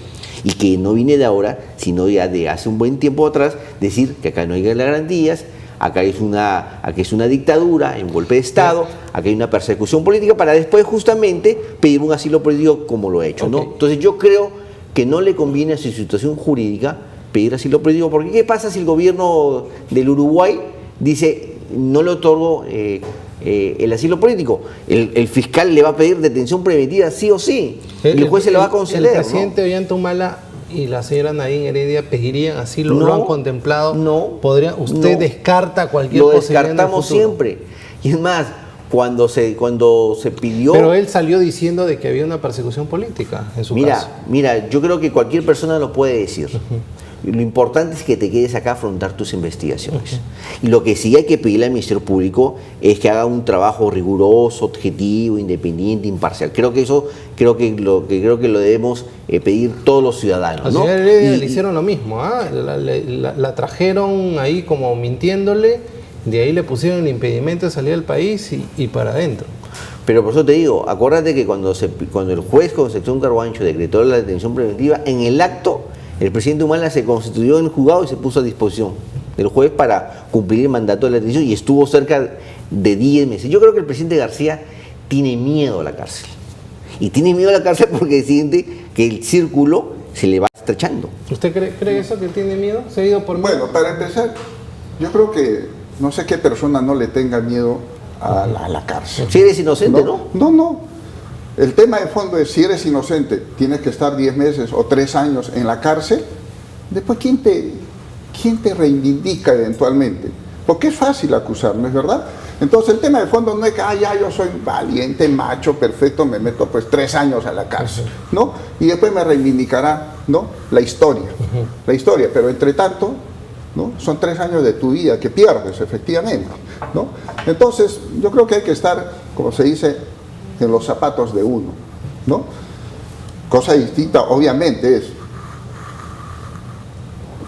y que no viene de ahora, sino ya de hace un buen tiempo atrás, decir que acá no hay garantías, acá es una dictadura, un golpe de Estado, acá hay una persecución política, para después justamente pedir un asilo político como lo ha hecho, ¿no? Entonces yo creo que no le conviene a su situación jurídica pedir asilo político, porque ¿qué pasa si el gobierno del Uruguay dice no le otorgo el asilo político? El fiscal le va a pedir detención preventiva sí o sí, y el juez se lo va a conceder. El presidente Ollanta Humala y la señora Nadine Heredia pedirían asilo, no, ¿lo han contemplado? No. ¿Usted descarta cualquier posibilidad? Lo descartamos siempre. Y es más, cuando se pidió... Pero él salió diciendo de que había una persecución política en su caso. Mira, yo creo que cualquier persona lo puede decir. Lo importante es que te quedes acá a afrontar tus investigaciones. Y lo que sí hay que pedirle al Ministerio Público es que haga un trabajo riguroso, objetivo, independiente, imparcial. Creo que lo debemos pedir todos los ciudadanos, ¿no? A la señora Heredia le hicieron lo mismo, la trajeron ahí como mintiéndole, de ahí le pusieron el impedimento de salir del país y para adentro. Pero por eso te digo, acuérdate que cuando el juez Concepción Carhuancho decretó la detención preventiva, en el acto el presidente Humala se constituyó en el juzgado y se puso a disposición del juez para cumplir el mandato de la detención, y estuvo cerca de 10 meses. Yo creo que el presidente García tiene miedo a la cárcel. Y tiene miedo a la cárcel porque siente que el círculo se le va estrechando. ¿Usted cree eso, que tiene miedo? ¿Se ha ido por miedo? Bueno, para empezar, yo creo que no sé qué persona no le tenga miedo a la cárcel. Si eres inocente, ¿no? No. El tema de fondo es, si eres inocente, tienes que estar 10 meses o 3 años en la cárcel. Después, ¿quién te reivindica eventualmente? Porque es fácil acusar, ¿no es verdad? Entonces, el tema de fondo no es que, ya yo soy valiente, macho, perfecto, me meto pues 3 años a la cárcel, ¿no? Y después me reivindicará, ¿no?, la historia. La historia, pero entre tanto, ¿no?, son 3 años de tu vida que pierdes, efectivamente, ¿no? Entonces, yo creo que hay que estar, como se dice, en los zapatos de uno, ¿no? Cosa distinta, obviamente, es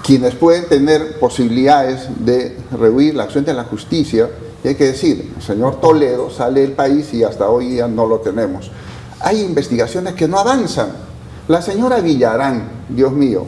quienes pueden tener posibilidades de rehuir la acción de la justicia, y hay que decir, el señor Toledo sale del país y hasta hoy día no lo tenemos. Hay investigaciones que no avanzan. La señora Villarán, Dios mío,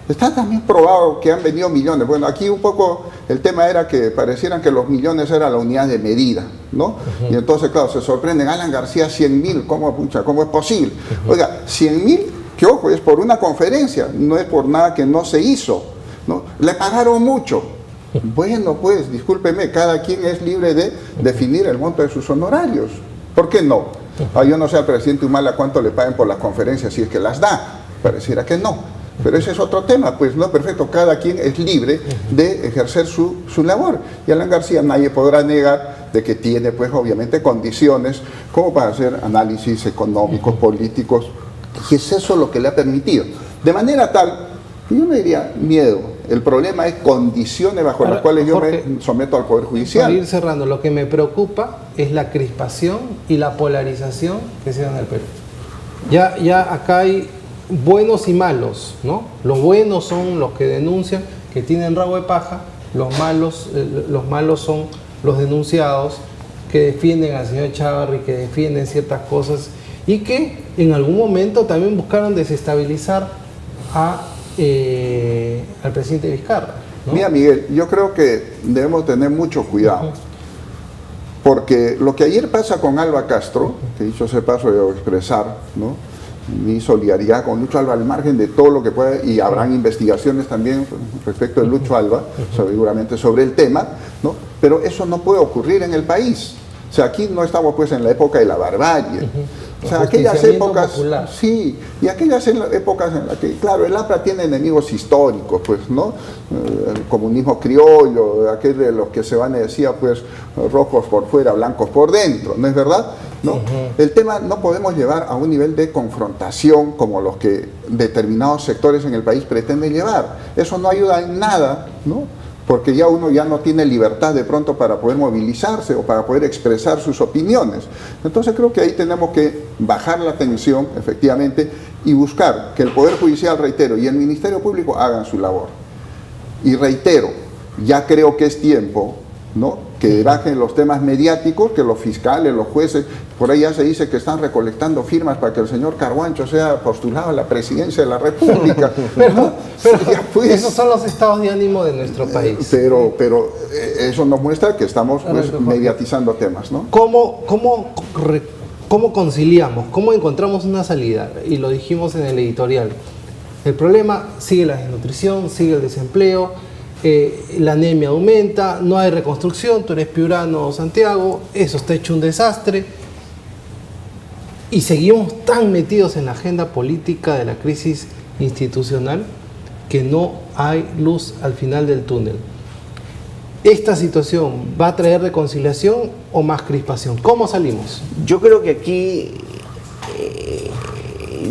está también probado que han venido millones. Bueno, aquí un poco el tema era que parecieran que los millones era la unidad de medida, ¿no? Y entonces, claro, se sorprenden, Alan García 100.000, ¿cómo es posible? Oiga, 100.000, que ojo, es por una conferencia, no es por nada que no se hizo, ¿no? Le pagaron mucho. Bueno, pues, discúlpeme, cada quien es libre de definir el monto de sus honorarios. ¿Por qué no? Yo no sé al presidente Humala cuánto le paguen por las conferencias, si es que las da. Pareciera que no. Pero ese es otro tema, pues no, perfecto, cada quien es libre de ejercer su labor. Y Alan García nadie podrá negar de que tiene, pues obviamente, condiciones como para hacer análisis económicos, políticos, y es eso lo que le ha permitido. De manera tal, que yo no diría miedo, el problema es condiciones bajo las cuales yo me someto al Poder Judicial. Para ir cerrando, lo que me preocupa es la crispación y la polarización que se da en el Perú. Ya acá hay buenos y malos, ¿no? Los buenos son los que denuncian, que tienen rabo de paja. Los malos son los denunciados, que defienden al señor Chávarri, que defienden ciertas cosas y que en algún momento también buscaron desestabilizar al presidente Vizcarra, ¿no? Mira, Miguel, yo creo que debemos tener mucho cuidado, porque lo que ayer pasa con Alba Castro, que dicho ese paso debo expresar, ¿no?, mi solidaridad con Lucho Alba al margen de todo lo que pueda, y habrán investigaciones también respecto de Lucho Alba, seguramente sobre el tema, ¿no? Pero eso no puede ocurrir en el país. O sea, aquí no estamos pues en la época de la barbarie. O sea, aquellas épocas, popular. Sí, y aquellas épocas en las que, claro, el APRA tiene enemigos históricos, pues, ¿no? El comunismo criollo, aquel de los que se van a decir, pues, rojos por fuera, blancos por dentro, ¿no es verdad? ¿No? El tema no podemos llevar a un nivel de confrontación como los que determinados sectores en el país pretenden llevar. Eso no ayuda en nada, ¿no? Porque ya uno ya no tiene libertad de pronto para poder movilizarse o para poder expresar sus opiniones. Entonces creo que ahí tenemos que bajar la tensión, efectivamente, y buscar que el Poder Judicial, reitero, y el Ministerio Público hagan su labor. Y reitero, ya creo que es tiempo, ¿no?, que bajen los temas mediáticos, que los fiscales, los jueces, por ahí ya se dice que están recolectando firmas para que el señor Carhuancho sea postulado a la presidencia de la República. pero pues, esos son los estados de ánimo de nuestro país. Pero eso nos muestra que estamos pues, mediatizando temas, ¿no? ¿Cómo conciliamos? ¿Cómo encontramos una salida? Y lo dijimos en el editorial. El problema sigue la desnutrición, sigue el desempleo, la anemia aumenta, no hay reconstrucción, tú eres piurano, Santiago, eso está hecho un desastre. Y seguimos tan metidos en la agenda política de la crisis institucional que no hay luz al final del túnel. ¿Esta situación va a traer reconciliación o más crispación? ¿Cómo salimos? Yo creo que aquí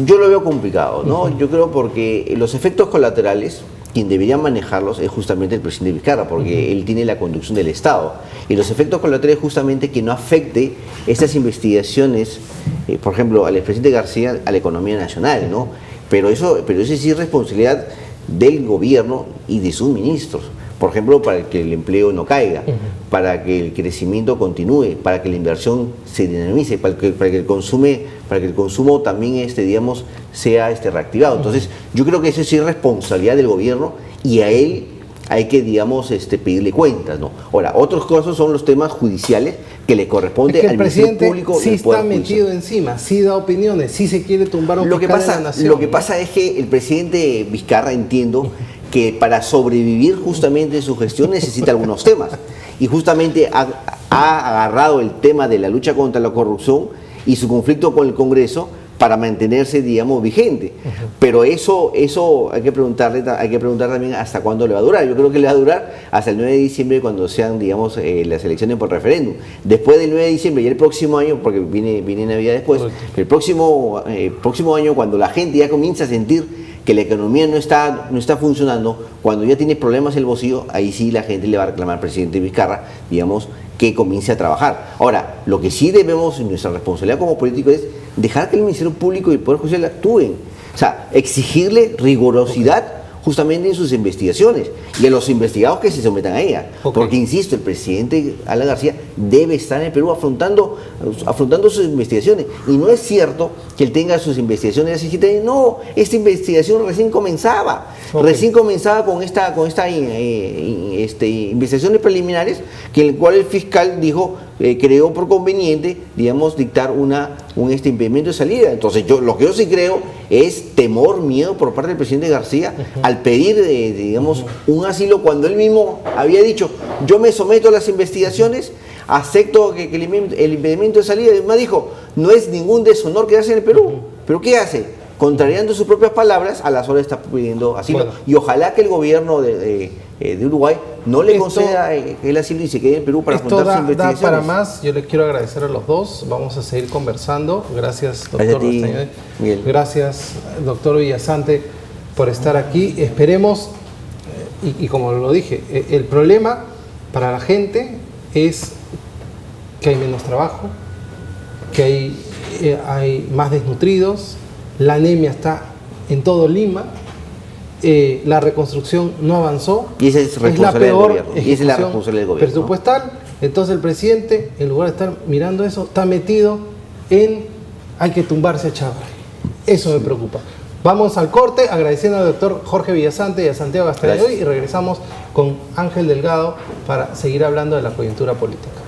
yo lo veo complicado, ¿no? Yo creo porque los efectos colaterales, quien debería manejarlos es justamente el presidente Vizcarra, porque él tiene la conducción del Estado. Y los efectos colaterales justamente que no afecte estas investigaciones, por ejemplo, al expresidente García, a la economía nacional, ¿no? Pero eso sí es responsabilidad del gobierno y de sus ministros. Por ejemplo, para que el empleo no caiga, para que el crecimiento continúe, para que la inversión se dinamice, para que el consumo también digamos, sea reactivado. Entonces, yo creo que eso sí es responsabilidad del gobierno y a él hay que, digamos, pedirle cuentas, ¿no? Ahora, otros casos son los temas judiciales que le corresponde al Ministerio Público. Sí está metido encima, sí da opiniones, sí se quiere tumbar un fiscal de la nación. Lo que pasa es que el presidente Vizcarra, entiendo, que para sobrevivir justamente en su gestión necesita algunos temas. Y justamente ha agarrado el tema de la lucha contra la corrupción y su conflicto con el Congreso para mantenerse, digamos, vigente. Pero eso hay que preguntar también hasta cuándo le va a durar. Yo creo que le va a durar hasta el 9 de diciembre cuando sean, digamos, las elecciones por referéndum. Después del 9 de diciembre y el próximo año, porque viene Navidad después, el próximo año, cuando la gente ya comienza a sentir que la economía no está funcionando, cuando ya tiene problemas el bolsillo, ahí sí la gente le va a reclamar al presidente Vizcarra, digamos, que comience a trabajar. Ahora, lo que sí debemos, nuestra responsabilidad como políticos, es dejar que el Ministerio Público y el Poder Judicial actúen. O sea, exigirle rigurosidad justamente en sus investigaciones y a los investigados que se sometan a ella. Porque, insisto, el presidente Alan García debe estar en el Perú afrontando sus investigaciones. Y no es cierto que él tenga sus investigaciones hace 7 años. No, esta investigación recién comenzaba. Recién comenzaba con investigaciones preliminares, que en el cual el fiscal dijo, creó por conveniente, digamos, dictar un impedimento de salida. Entonces, lo que yo sí creo es temor, miedo por parte del presidente García al pedir, digamos, un asilo cuando él mismo había dicho, yo me someto a las investigaciones, acepto que el impedimento de salida. Además dijo, no es ningún deshonor quedarse en el Perú. ¿Pero qué hace? Contrariando sus propias palabras, a las horas está pidiendo asilo. Bueno. Y ojalá que el gobierno de Uruguay no le conceda el asilo y se quede en Perú para afrontar sus investigaciones. Da para más. Yo les quiero agradecer a los dos. Vamos a seguir conversando. Gracias, doctor Castañeda. Gracias, doctor Villasante, por estar aquí. Esperemos, y como lo dije, el problema para la gente es que hay menos trabajo, que hay más desnutridos, la anemia está en todo Lima, la reconstrucción no avanzó. Y esa es la peor responsabilidad del gobierno presupuestal. Entonces el presidente, en lugar de estar mirando eso, está metido en hay que tumbarse a Chávez. Eso me preocupa. Vamos al corte, agradeciendo al doctor Jorge Villasante y a Santiago Castañeda y regresamos con Ángel Delgado para seguir hablando de la coyuntura política.